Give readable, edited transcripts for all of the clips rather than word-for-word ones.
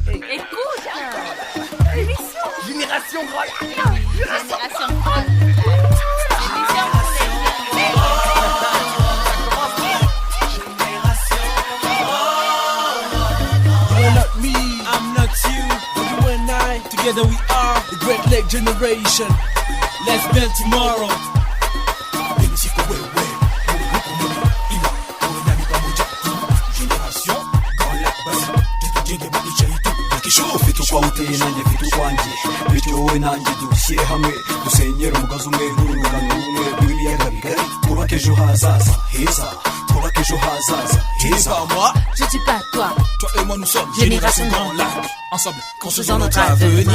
Écoute, l'émission Génération Grand. Génération Grand. L'émission You are not me, I'm not you, but you and I, together we are the Great Lake Generation. Let's build tomorrow. Je dis pas toi. Toi et moi nous sommes Génération Grand Lac. Ensemble, construisons notre avenir.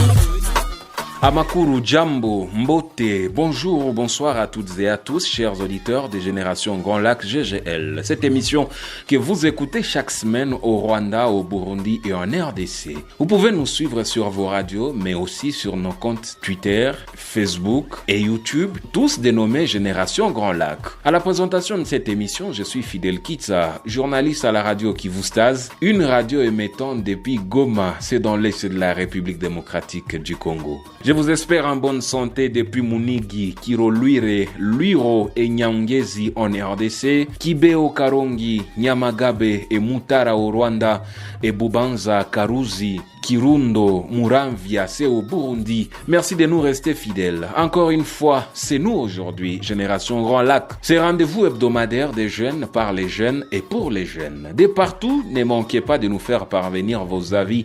Amakuru Jambo, Mbote, bonjour ou bonsoir à toutes et à tous, chers auditeurs des Générations Grand Lac GGL. Cette émission que vous écoutez chaque semaine au Rwanda, au Burundi et en RDC. Vous pouvez nous suivre sur vos radios, mais aussi sur nos comptes Twitter, Facebook et YouTube, tous dénommés Génération Grand Lac. À la présentation de cette émission, je suis Fidel Kitsa, journaliste à la radio Kivustaz, une radio émettant depuis Goma, c'est dans l'est de la République démocratique du Congo. Je vous espère en bonne santé depuis Munigi, Kirolwire, Luiro et Nyangezi en RDC, Kibeo Karongi, Nyamagabe et Mutara au Rwanda, et Bubanza, Karuzi, Kirundo, Muramvia, c'est au Burundi. Merci de nous rester fidèles. Encore une fois, c'est nous aujourd'hui, Génération Grand Lac. C'est rendez-vous hebdomadaire des jeunes par les jeunes et pour les jeunes. De partout, ne manquez pas de nous faire parvenir vos avis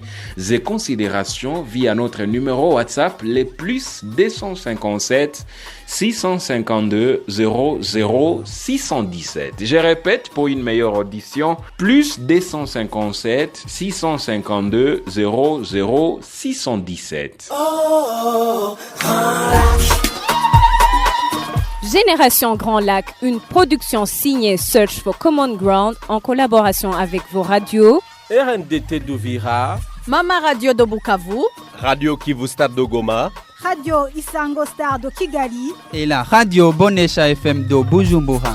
et considérations via notre numéro WhatsApp, les plus 257 652 00 617. Je répète pour une meilleure audition, plus 257 652 00 617. Génération Grand Lac, une production signée Search for Common Ground en collaboration avec vos radios RNDT d'Uvira, Mama Radio de Bukavu, Radio Kivustad de Goma, Radio Isango Star de Kigali et la Radio Bonesha FM de Bujumbura.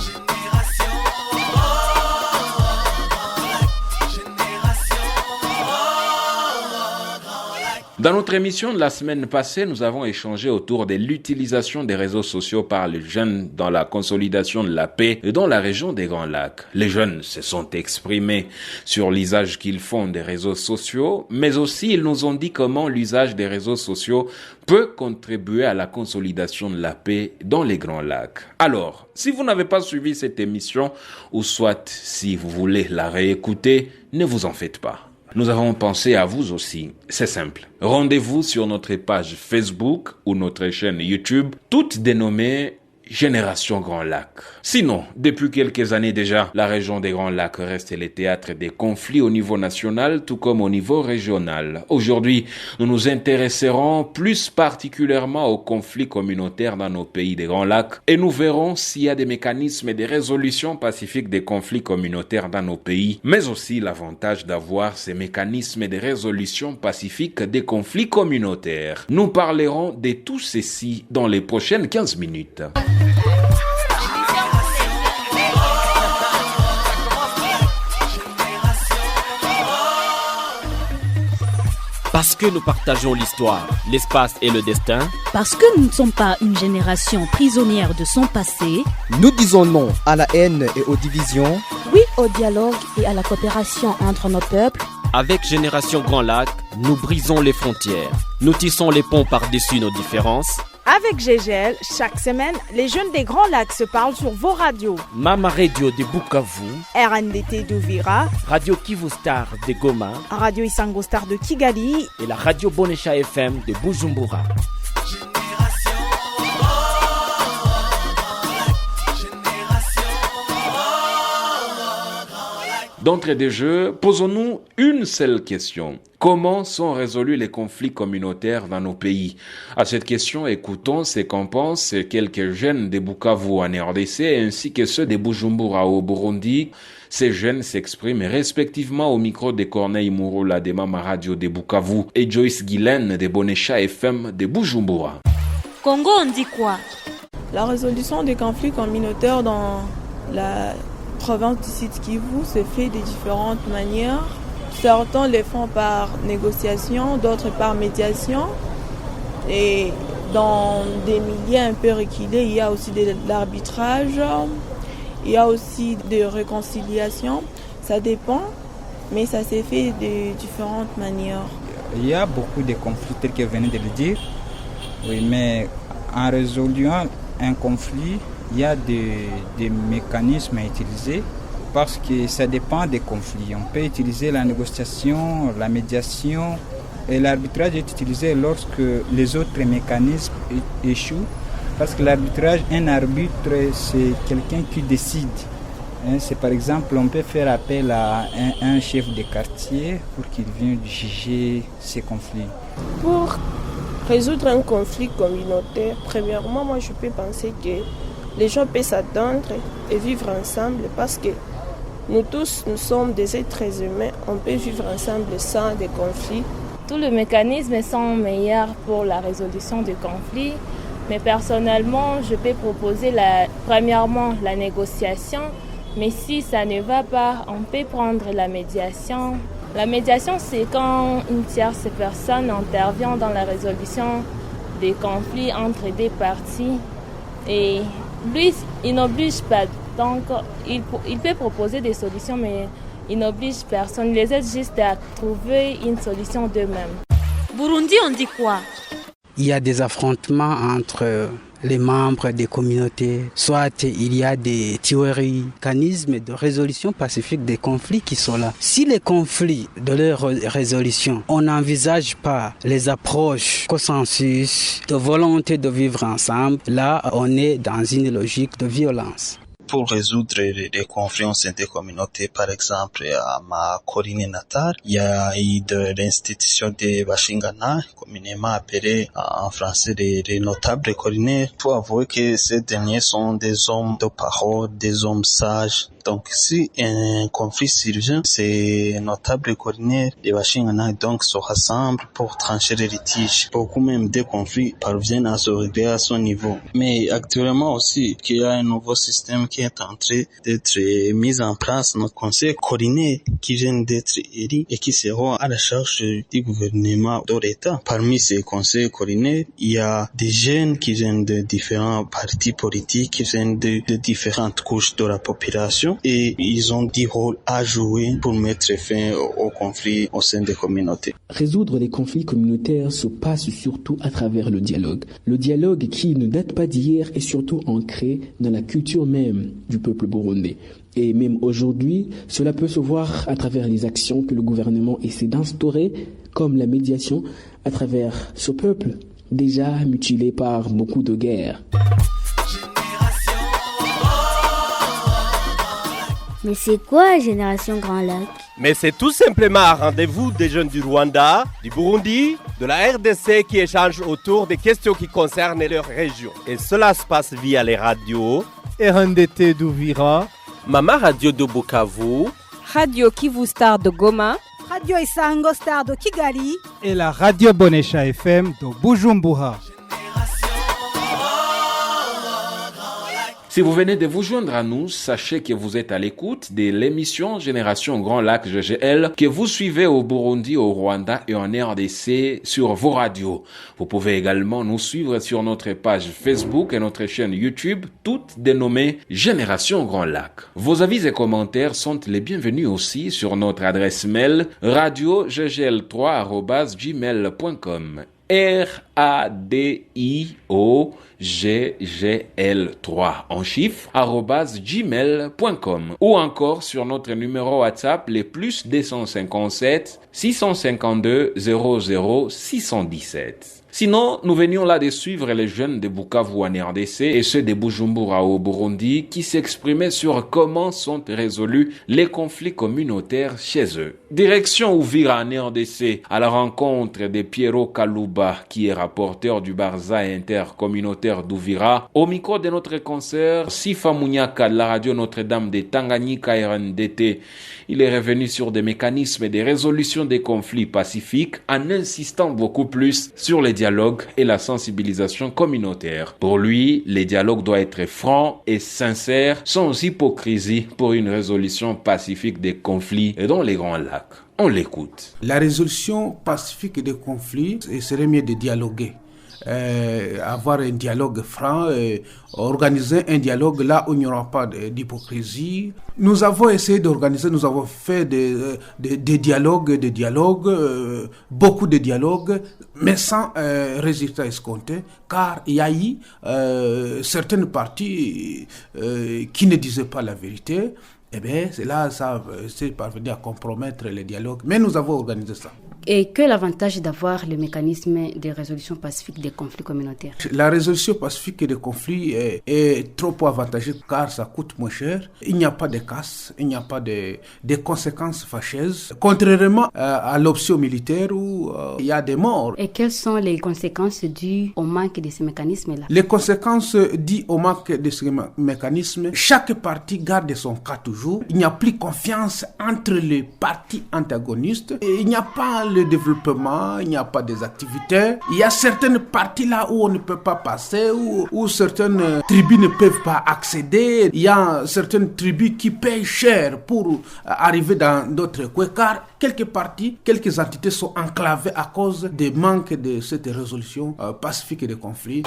Dans notre émission de la semaine passée, nous avons échangé autour de l'utilisation des réseaux sociaux par les jeunes dans la consolidation de la paix dans la région des Grands Lacs. Les jeunes se sont exprimés sur l'usage qu'ils font des réseaux sociaux, mais aussi ils nous ont dit comment l'usage des réseaux sociaux peut contribuer à la consolidation de la paix dans les Grands Lacs. Alors, si vous n'avez pas suivi cette émission, ou soit si vous voulez la réécouter, ne vous en faites pas. Nous avons pensé à vous aussi. C'est simple. Rendez-vous sur notre page Facebook ou notre chaîne YouTube, toutes dénommées Génération Grand Lac. Sinon, depuis quelques années déjà, la région des Grands Lacs reste le théâtre des conflits au niveau national, tout comme au niveau régional. Aujourd'hui, nous nous intéresserons plus particulièrement aux conflits communautaires dans nos pays des Grands Lacs et nous verrons s'il y a des mécanismes de résolution pacifique des conflits communautaires dans nos pays, mais aussi l'avantage d'avoir ces mécanismes de résolution pacifique des conflits communautaires. Nous parlerons de tout ceci dans les prochaines 15 minutes. parce que nous partageons l'histoire, l'espace et le destin. Parce que nous ne sommes pas une génération prisonnière de son passé. Nous disons non à la haine et aux divisions. Oui au dialogue et à la coopération entre nos peuples. Avec Génération Grand Lac, nous brisons les frontières. Nous tissons les ponts par-dessus nos différences. Avec GGL, chaque semaine, les jeunes des Grands Lacs se parlent sur vos radios. Mama Radio de Bukavu, RNDT d'Uvira, Radio Kivustar de Goma, Radio Isango Star de Kigali et la Radio Bonesha FM de Bujumbura. D'entrée de jeu, posons-nous une seule question. Comment sont résolus les conflits communautaires dans nos pays? À cette question, écoutons ce qu'en pensent quelques jeunes de Bukavu en RDC ainsi que ceux de Bujumbura au Burundi. Ces jeunes s'expriment respectivement au micro de Corneille Mouroula de Mama Radio de Bukavu et Joyce Guylaine de Bonesha FM de Bujumbura. Congo, on dit quoi? La résolution des conflits communautaires dans la province du Sud Kivu se fait de différentes manières. Certains les font par négociation, d'autres par médiation. Et dans des milieux un peu reculés, il y a aussi de l'arbitrage, il y a aussi de réconciliation. Ça dépend, mais ça s'est fait de différentes manières. Il y a beaucoup de conflits tels que vous venez de le dire. Oui, mais en résolvant un conflit, il y a des mécanismes à utiliser parce que ça dépend des conflits. On peut utiliser la négociation, la médiation et l'arbitrage est utilisé lorsque les autres mécanismes échouent. Parce que l'arbitrage, un arbitre, c'est quelqu'un qui décide. C'est par exemple, on peut faire appel à un chef de quartier pour qu'il vienne juger ces conflits. Pour résoudre un conflit communautaire, premièrement, moi je peux penser que les gens peuvent s'attendre et vivre ensemble parce que nous tous, nous sommes des êtres humains, on peut vivre ensemble sans des conflits. Tous les mécanismes sont meilleurs pour la résolution des conflits, mais personnellement, je peux proposer premièrement la négociation, mais si ça ne va pas, on peut prendre la médiation. La médiation, c'est quand une tierce personne intervient dans la résolution des conflits entre des parties. Et lui, il n'oblige pas. Donc, il peut proposer des solutions, mais il n'oblige personne. Il les aide juste à trouver une solution d'eux-mêmes. Burundi, on dit quoi? Il y a des affrontements entre les membres des communautés, soit il y a des théories, mécanismes de résolution pacifique des conflits qui sont là. Si les conflits de leur résolution, on n'envisage pas les approches consensus, de volonté de vivre ensemble, là on est dans une logique de violence. Pour résoudre les conflits au sein des communautés, par exemple, à ma colline natale, il y a eu de l'institution de Bashingana, communément appelée en français les notables collinaires. Il faut avouer que ces derniers sont des hommes de parole, des hommes sages. Donc, si un conflit survient, ces notables collinaires de Bashingana donc se rassemblent pour trancher les litiges. Beaucoup même des conflits parviennent à se régler à son niveau. Mais actuellement aussi, qu'il y a un nouveau système qui est en train d'être mis en place, notre conseil collinaire qui viennent d'être élus et qui seront à la charge du gouvernement de l'État. Parmi ces conseils collinaires, il y a des jeunes qui viennent de différents partis politiques, qui viennent de différentes couches de la population. Et ils ont des rôles à jouer pour mettre fin aux conflits au sein des communautés. Résoudre les conflits communautaires se passe surtout à travers le dialogue. Le dialogue qui ne date pas d'hier est surtout ancré dans la culture même du peuple burundais. Et même aujourd'hui, cela peut se voir à travers les actions que le gouvernement essaie d'instaurer, comme la médiation à travers ce peuple déjà mutilé par beaucoup de guerres. Mais c'est quoi Génération Grand Lac? Mais c'est tout simplement un rendez-vous des jeunes du Rwanda, du Burundi, de la RDC qui échangent autour des questions qui concernent leur région. Et cela se passe via les radios RNDT d'Uvira, Mama Radio de Bukavu, Radio Kivu Star de Goma, Radio Isango Star de Kigali et la Radio Bonesha FM de Bujumbura. Si vous venez de vous joindre à nous, sachez que vous êtes à l'écoute de l'émission Génération Grand Lac GGL que vous suivez au Burundi, au Rwanda et en RDC sur vos radios. Vous pouvez également nous suivre sur notre page Facebook et notre chaîne YouTube, toutes dénommées Génération Grand Lac. Vos avis et commentaires sont les bienvenus aussi sur notre adresse mail radio-ggl3@gmail.com. RADIOGGL3 en chiffres @gmail.com ou encore sur notre numéro WhatsApp les plus 257 652 00 617. Sinon, nous venions là de suivre les jeunes de Bukavu en RDC et ceux de Bujumbura au Burundi qui s'exprimaient sur comment sont résolus les conflits communautaires chez eux. Direction Uvira en RDC à la rencontre de Piero Kaluba qui est rapporteur du Barza intercommunautaire d'Uvira. Au micro de notre concert, Sifa Munyaka de la radio Notre-Dame de Tanganyika RNDT. Il est revenu sur des mécanismes de résolution des conflits pacifiques en insistant beaucoup plus sur les dialogue et la sensibilisation communautaire. Pour lui, les dialogues doivent être francs et sincères, sans hypocrisie pour une résolution pacifique des conflits dans les Grands Lacs. On l'écoute. La résolution pacifique des conflits, il serait mieux de dialoguer. Avoir un dialogue franc, organiser un dialogue là où il n'y aura pas d'hypocrisie. Nous avons essayé d'organiser, nous avons fait des dialogues, beaucoup de dialogues, mais sans résultat escompté, car il y a eu certaines parties qui ne disaient pas la vérité. Eh bien, c'est là, ça c'est parvenu à compromettre les dialogues, mais nous avons organisé ça. Et quel est l'avantage d'avoir le mécanisme de résolution pacifique des conflits communautaires? La résolution pacifique des conflits est trop avantageuse car ça coûte moins cher. Il n'y a pas de casse, il n'y a pas de conséquences fâcheuses. Contrairement à l'option militaire où il y a des morts. Et quelles sont les conséquences dues au manque de ces mécanismes-là? Les conséquences dues au manque de ces mécanismes, chaque partie garde son cas toujours. Il n'y a plus confiance entre les parties antagonistes. Et il n'y a pas le développement, il n'y a pas des activités. Il y a certaines parties là où on ne peut pas passer, où certaines tribus ne peuvent pas accéder. Il y a certaines tribus qui payent cher pour arriver dans d'autres coins, car quelques parties, quelques entités sont enclavées à cause du manque de cette résolution pacifique des conflits.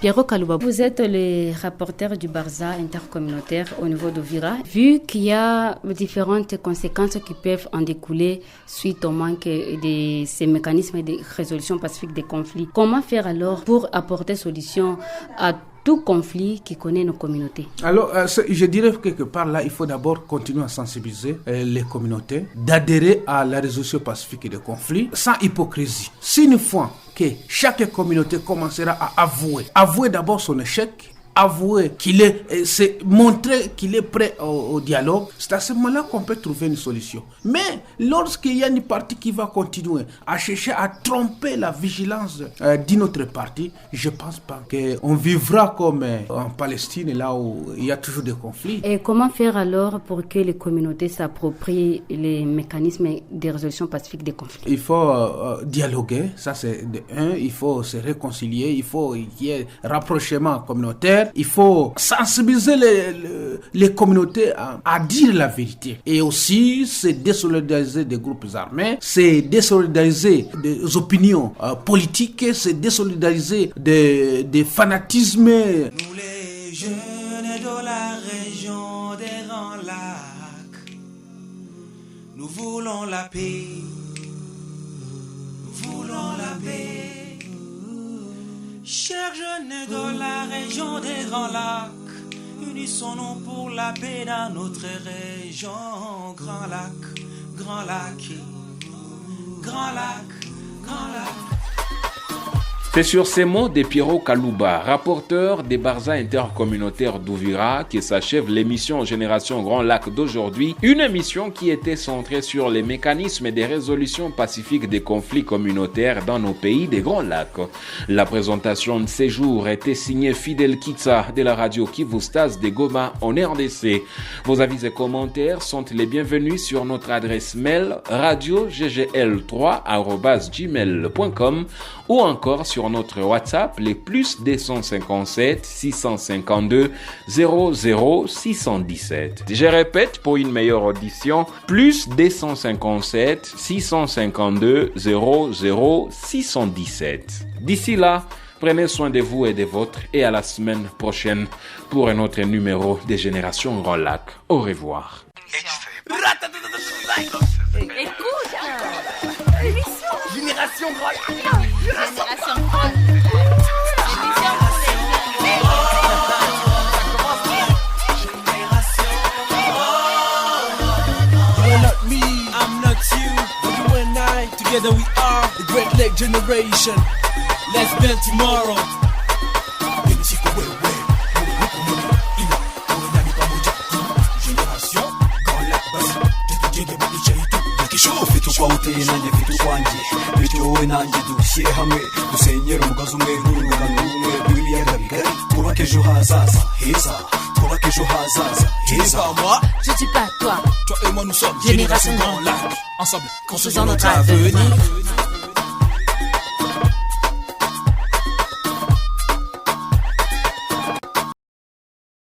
Pierrot Kalouba, vous êtes le rapporteur du Barza intercommunautaire au niveau d'Uvira. Vu qu'il y a différentes conséquences qui peuvent en découler suite au manque de ces mécanismes de résolution pacifique des conflits, comment faire alors pour apporter solution à tout conflit qui connaît nos communautés? Alors, je dirais que quelque part là, il faut d'abord continuer à sensibiliser les communautés, d'adhérer à la résolution pacifique des conflits sans hypocrisie. Si une fois que chaque communauté commencera à avouer d'abord son échec, avouer c'est montrer qu'il est prêt au dialogue, c'est à ce moment-là qu'on peut trouver une solution. Mais lorsqu'il y a une partie qui va continuer à chercher à tromper la vigilance d'une autre partie, je ne pense pas qu'on vivra comme en Palestine, là où il y a toujours des conflits. Et comment faire alors pour que les communautés s'approprient les mécanismes de résolution pacifique des conflits? Il faut dialoguer, ça c'est de un, il faut se réconcilier, il faut qu'il y ait rapprochement communautaire. Il faut sensibiliser les communautés à dire la vérité. Et aussi, c'est désolidariser des groupes armés, c'est désolidariser des opinions politiques, c'est désolidariser des fanatismes. Nous les jeunes de la région des Grands Lacs, nous voulons la paix, nous voulons la paix. Chers jeunes de la région des Grands Lacs, unissons-nous pour la paix dans notre région. Grand Lac, Grand Lac, Grand Lac, Grand Lac. C'est sur ces mots de Pierrot Kalouba, rapporteur des Barza intercommunautaires d'Uvira, qui s'achève l'émission Génération Grand Lac d'aujourd'hui. Une émission qui était centrée sur les mécanismes de résolution pacifique des conflits communautaires dans nos pays des Grands Lacs. La présentation de ces jours était signée Fidel Kitsa de la radio Kivustas de Goma en RDC. Vos avis et commentaires sont les bienvenus sur notre adresse mail radio-ggl3@gmail.com ou encore sur notre WhatsApp, les plus 257 652 00 617. Je répète pour une meilleure audition, plus 257 652 00 617. D'ici là, prenez soin de vous et des vôtres et à la semaine prochaine pour un autre numéro des Générations Grand Lac. Au revoir. Écoute, l'émission Génération Grand Lac. Génération Grand Lac. L'émission pour les You are not me, I'm not you. You and I, together we are the Great Lake Generation. Let's build tomorrow. ufite uko uteye nanjye mfite ukwanjye bityo wowe nanjye dushyire hamwe dusenyere umugozi umwe n'urungano rumwe rw'ibiyaga bigari twubake ejo hazaza heza twubake ejo hazaza heza. Je dis pas toi, toi et moi nous sommes Génération Grand Lac. Ensemble construisons notre avenir.